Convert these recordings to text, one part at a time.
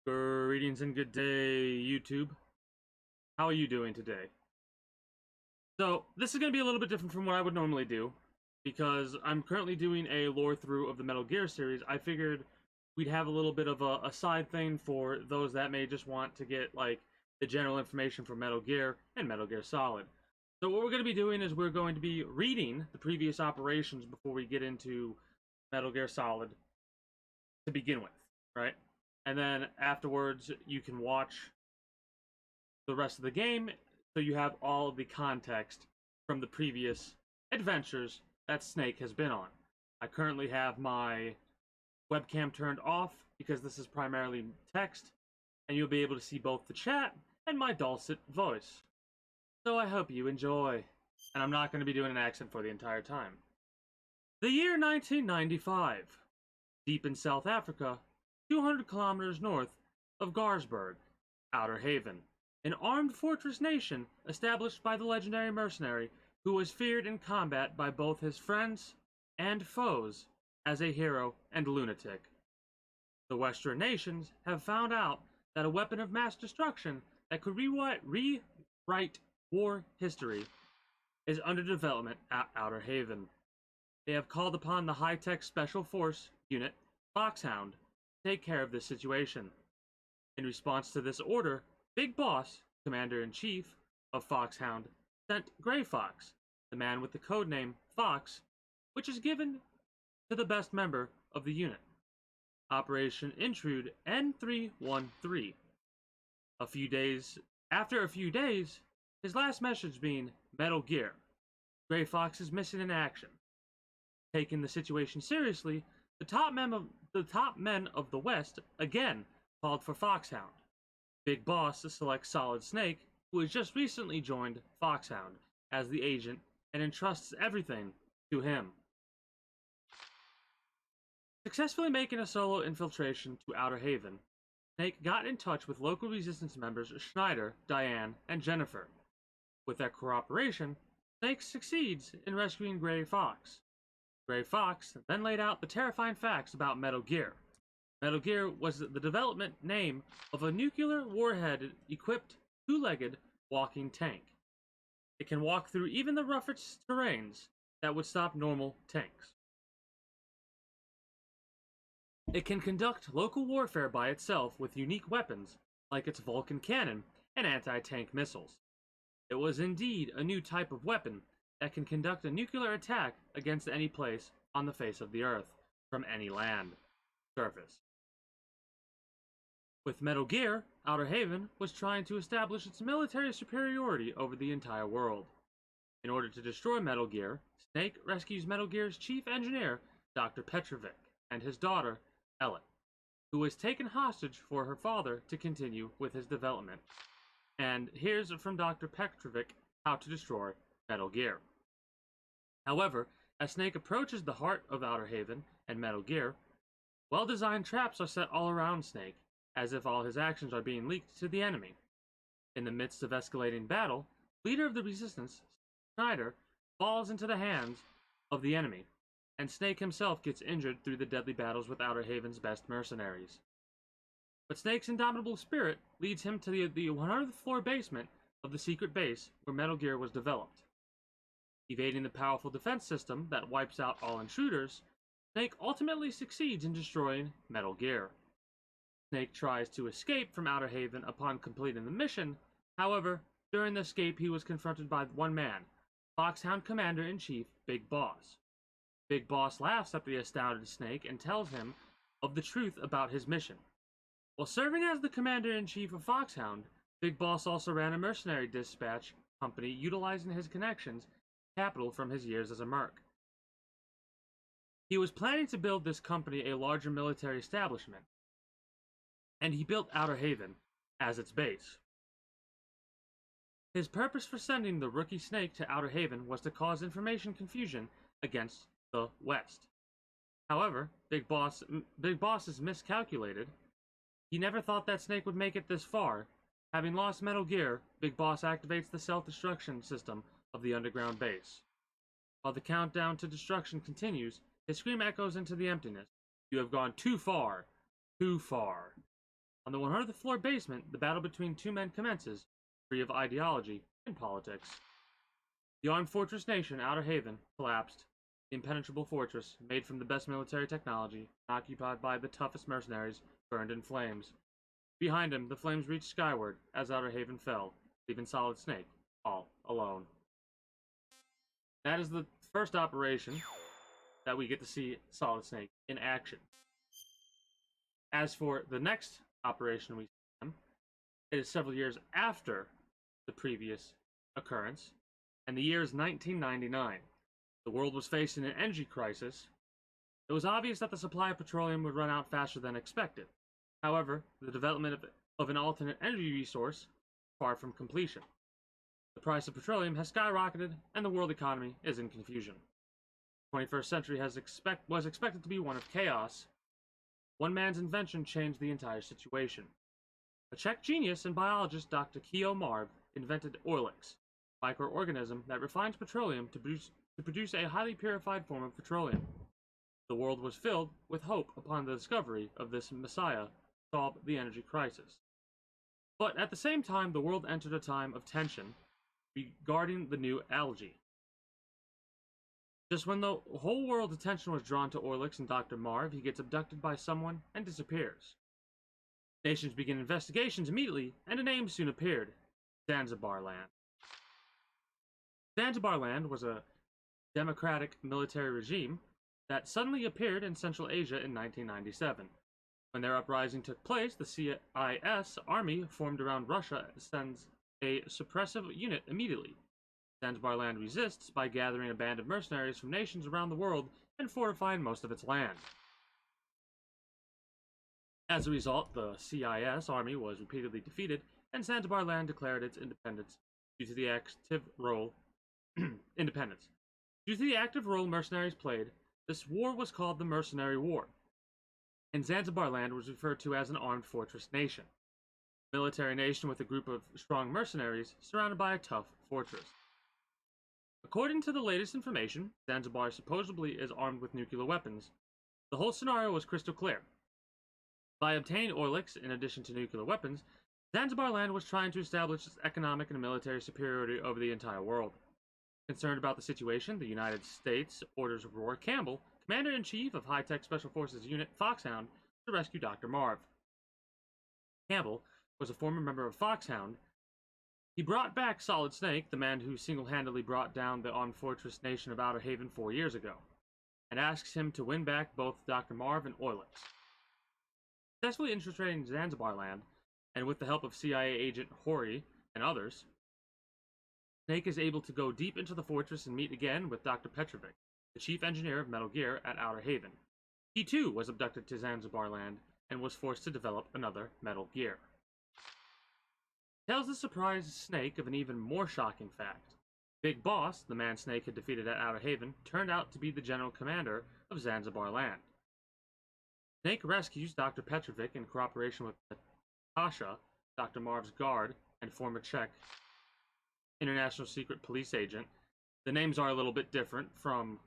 Greetings and good day, YouTube. How are you doing today? So, this is going to be a little bit different from what I would normally do, because I'm currently doing a lore through of the Metal Gear series. I figured we'd have a little bit of a side thing for those that may just want to get, like, the general information from Metal Gear and Metal Gear Solid. So what we're going to be doing is we're going to be reading the previous operations before we get into Metal Gear Solid to begin with, right? And then afterwards, you can watch the rest of the game so you have all of the context from the previous adventures that Snake has been on. I currently have my webcam turned off because this is primarily text, and you'll be able to see both the chat and my dulcet voice. So I hope you enjoy. And I'm not going to be doing an accent for the entire time. The year 1995. Deep in South Africa, 200 kilometers north of Garsberg, Outer Haven, an armed fortress nation established by the legendary mercenary who was feared in combat by both his friends and foes as a hero and lunatic. The Western nations have found out that a weapon of mass destruction that could rewrite war history is under development at Outer Haven. They have called upon the high-tech Special Force Unit, Foxhound, to take care of this situation. In response to this order, Big Boss, Commander-in-Chief of Foxhound, sent Grey Fox, the man with the codename Fox, which is given to the best member of the unit. Operation Intrude N313. After a few days, his last message being Metal Gear. Grey Fox is missing in action. Taking the situation seriously, the top men of the West again called for Foxhound. Big Boss selects Solid Snake, who has just recently joined Foxhound as the agent and entrusts everything to him. Successfully making a solo infiltration to Outer Haven, Snake got in touch with local resistance members Schneider, Diane, and Jennifer. With their cooperation, Snake succeeds in rescuing Grey Fox. Grey Fox then laid out the terrifying facts about Metal Gear. Metal Gear was the development name of a nuclear warhead-equipped, two-legged walking tank. It can walk through even the roughest terrains that would stop normal tanks. It can conduct local warfare by itself with unique weapons, like its Vulcan cannon and anti-tank missiles. It was indeed a new type of weapon that can conduct a nuclear attack against any place on the face of the Earth, from any land surface. With Metal Gear, Outer Haven was trying to establish its military superiority over the entire world. In order to destroy Metal Gear, Snake rescues Metal Gear's chief engineer, Dr. Petrovic, and his daughter, Ellen, who was taken hostage for her father to continue with his development. And here's from Dr. Petrovic how to destroy Metal Gear. However, as Snake approaches the heart of Outer Haven and Metal Gear, well-designed traps are set all around Snake, as if all his actions are being leaked to the enemy. In the midst of escalating battle, leader of the resistance, Schneider, falls into the hands of the enemy, and Snake himself gets injured through the deadly battles with Outer Haven's best mercenaries. But Snake's indomitable spirit leads him to the 100th floor basement of the secret base where Metal Gear was developed. Evading the powerful defense system that wipes out all intruders, Snake ultimately succeeds in destroying Metal Gear. Snake tries to escape from Outer Haven upon completing the mission. However, during the escape he was confronted by one man, Foxhound Commander-in-Chief Big Boss. Big Boss laughs at the astounded Snake and tells him of the truth about his mission. While serving as the Commander-in-Chief of Foxhound, Big Boss also ran a mercenary dispatch company utilizing his connections capital from his years as a merc. He was planning to build this company a larger military establishment, and he built Outer Haven as its base. His purpose for sending the rookie Snake to Outer Haven was to cause information confusion against the West. However, Big Boss is miscalculated. He never thought that Snake would make it this far. Having lost Metal Gear, Big Boss activates the self-destruction system of the underground base. While the countdown to destruction continues, his scream echoes into the emptiness. You have gone too far. Too far. On the 100th floor basement, the battle between two men commences, free of ideology and politics. The armed fortress nation, Outer Haven, collapsed. The impenetrable fortress, made from the best military technology, occupied by the toughest mercenaries, burned in flames. Behind him, the flames reached skyward as Outer Haven fell, leaving Solid Snake all alone. That is the first operation that we get to see Solid Snake in action. As for the next operation we see him, it is several years after the previous occurrence, and the year is 1999. The world was facing an energy crisis. It was obvious that the supply of petroleum would run out faster than expected. However, the development of an alternate energy resource is far from completion. The price of petroleum has skyrocketed, and the world economy is in confusion. The 21st century was expected to be one of chaos. One man's invention changed the entire situation. A Czech genius and biologist, Dr. Kio Marv, invented Orlix, a microorganism that refines petroleum to produce a highly purified form of petroleum. The world was filled with hope upon the discovery of this messiah to solve the energy crisis. But at the same time, the world entered a time of tension regarding the new algae. Just when the whole world's attention was drawn to Orlix and Dr. Marv, he gets abducted by someone and disappears. Nations begin investigations immediately, and a name soon appeared: Zanzibar Land. Zanzibar Land was a democratic military regime that suddenly appeared in Central Asia in 1997. When their uprising took place, the CIS army formed around Russia sends a suppressive unit immediately. Zanzibar Land resists by gathering a band of mercenaries from nations around the world and fortifying most of its land. As a result, the CIS army was repeatedly defeated, and Zanzibar Land declared its independence due to the active role mercenaries played. This war was called the Mercenary War, and Zanzibar Land was referred to as an armed fortress nation, a military nation with a group of strong mercenaries surrounded by a tough fortress. According to the latest information, Zanzibar supposedly is armed with nuclear weapons. The whole scenario was crystal clear. By obtaining Orlix, in addition to nuclear weapons, Zanzibar Land was trying to establish its economic and military superiority over the entire world. Concerned about the situation, the United States orders Roy Campbell, Commander-in-Chief of High-Tech Special Forces Unit Foxhound, to rescue Dr. Marv. Campbell was a former member of Foxhound. He brought back Solid Snake, the man who single-handedly brought down the armed fortress nation of Outer Haven 4 years ago, and asks him to win back both Dr. Marv and Orlix. Successfully infiltrating Zanzibar Land, and with the help of CIA agent Hori and others, Snake is able to go deep into the fortress and meet again with Dr. Petrovic, the chief engineer of Metal Gear at Outer Haven. He too was abducted to Zanzibar Land and was forced to develop another Metal Gear. Tells the surprised Snake of an even more shocking fact. Big Boss, the man Snake had defeated at Outer Haven, turned out to be the general commander of Zanzibar Land. Snake rescues Dr. Petrovic in cooperation with Natasha, Dr. Marv's guard and former Czech International Secret Police agent. The names are a little bit different from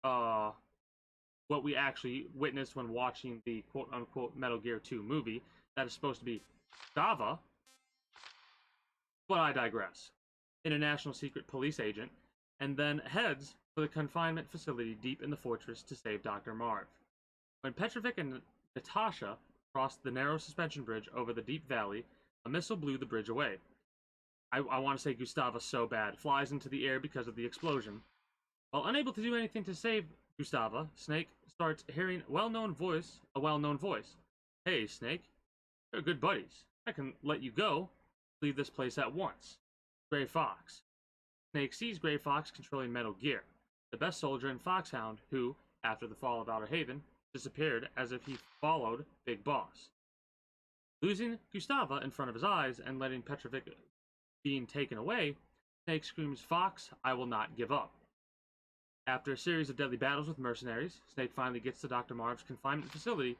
what we actually witnessed when watching the quote-unquote Metal Gear 2 movie. That is supposed to be Dava, but I digress. International Secret Police agent, and then heads for the confinement facility deep in the fortress to save Dr. Marv. When Petrovic and Natasha crossed the narrow suspension bridge over the deep valley, a missile blew the bridge away. I want to say Gustava so bad, flies into the air because of the explosion. While unable to do anything to save Gustava, Snake starts hearing a well-known voice. Hey, Snake, we're good buddies. I can let you go. Leave this place at once. Gray Fox. Snake sees Gray Fox controlling Metal Gear, the best soldier in Foxhound who, after the fall of Outer Haven, disappeared as if he followed Big Boss. Losing Gustava in front of his eyes and letting Petrovic being taken away, Snake screams, "Fox, I will not give up." After a series of deadly battles with mercenaries, Snake finally gets to Dr. Marv's confinement facility.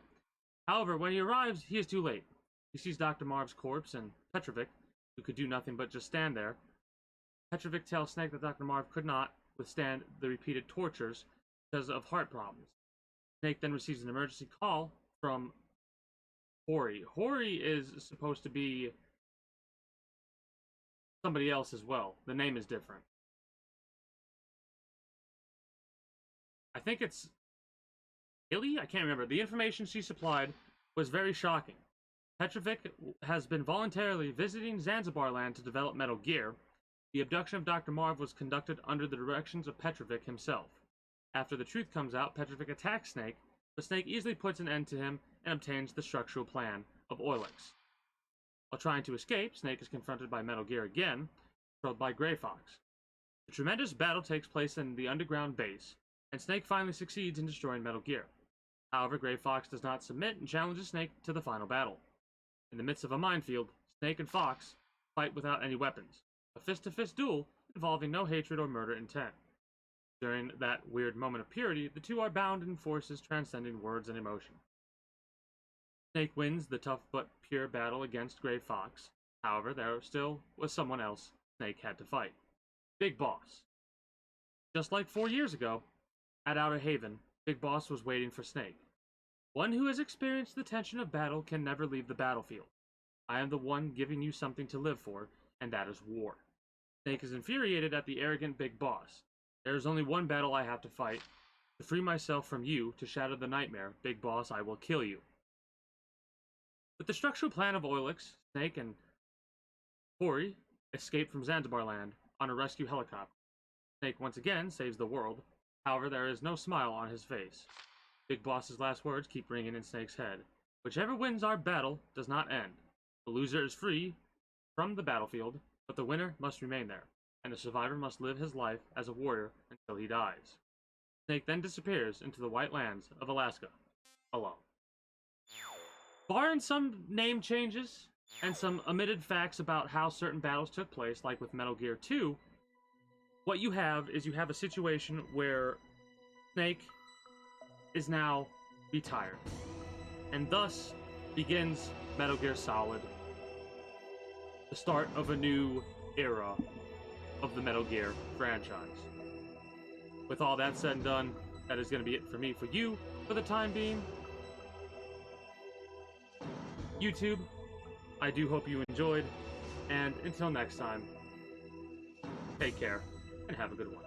However, when he arrives, he is too late. He sees Dr. Marv's corpse and Petrovic, who could do nothing but just stand there. Petrovic tells Snake that Dr. Marv could not withstand the repeated tortures because of heart problems. Snake then receives an emergency call from Hori. Hori is supposed to be somebody else as well. The name is different. I think it's Illy? I can't remember. The information she supplied was very shocking. Petrovic has been voluntarily visiting Zanzibar land to develop Metal Gear. The abduction of Dr. Marv was conducted under the directions of Petrovic himself. After the truth comes out, Petrovic attacks Snake, but Snake easily puts an end to him and obtains the structural plan of Oilix. While trying to escape, Snake is confronted by Metal Gear again, controlled by Grey Fox. A tremendous battle takes place in the underground base, and Snake finally succeeds in destroying Metal Gear. However, Grey Fox does not submit and challenges Snake to the final battle. In the midst of a minefield, Snake and Fox fight without any weapons, a fist-to-fist duel involving no hatred or murder intent. During that weird moment of purity, the two are bound in forces transcending words and emotion. Snake wins the tough but pure battle against Grey Fox. However, there still was someone else Snake had to fight. Big Boss. Just like 4 years ago, at Outer Haven, Big Boss was waiting for Snake. One who has experienced the tension of battle can never leave the battlefield. I am the one giving you something to live for, and that is war. Snake is infuriated at the arrogant Big Boss. There is only one battle I have to fight. To free myself from you, to shatter the nightmare, Big Boss, I will kill you. With the structural plan of Oilix, Snake and Hori escape from Zanzibar land on a rescue helicopter. Snake once again saves the world. However, there is no smile on his face. Big Boss's last words keep ringing in Snake's head. Whichever wins our battle does not end. The loser is free from the battlefield, but the winner must remain there, and the survivor must live his life as a warrior until he dies. Snake then disappears into the white lands of Alaska, alone. Barring some name changes and some omitted facts about how certain battles took place, like with Metal Gear 2, what you have is a situation where Snake is now retired, and thus begins Metal Gear Solid, the start of a new era of the Metal Gear franchise. With all that said and done, that is going to be it for me. For you, for the time being, YouTube, I do hope you enjoyed, and until next time, take care and have a good one.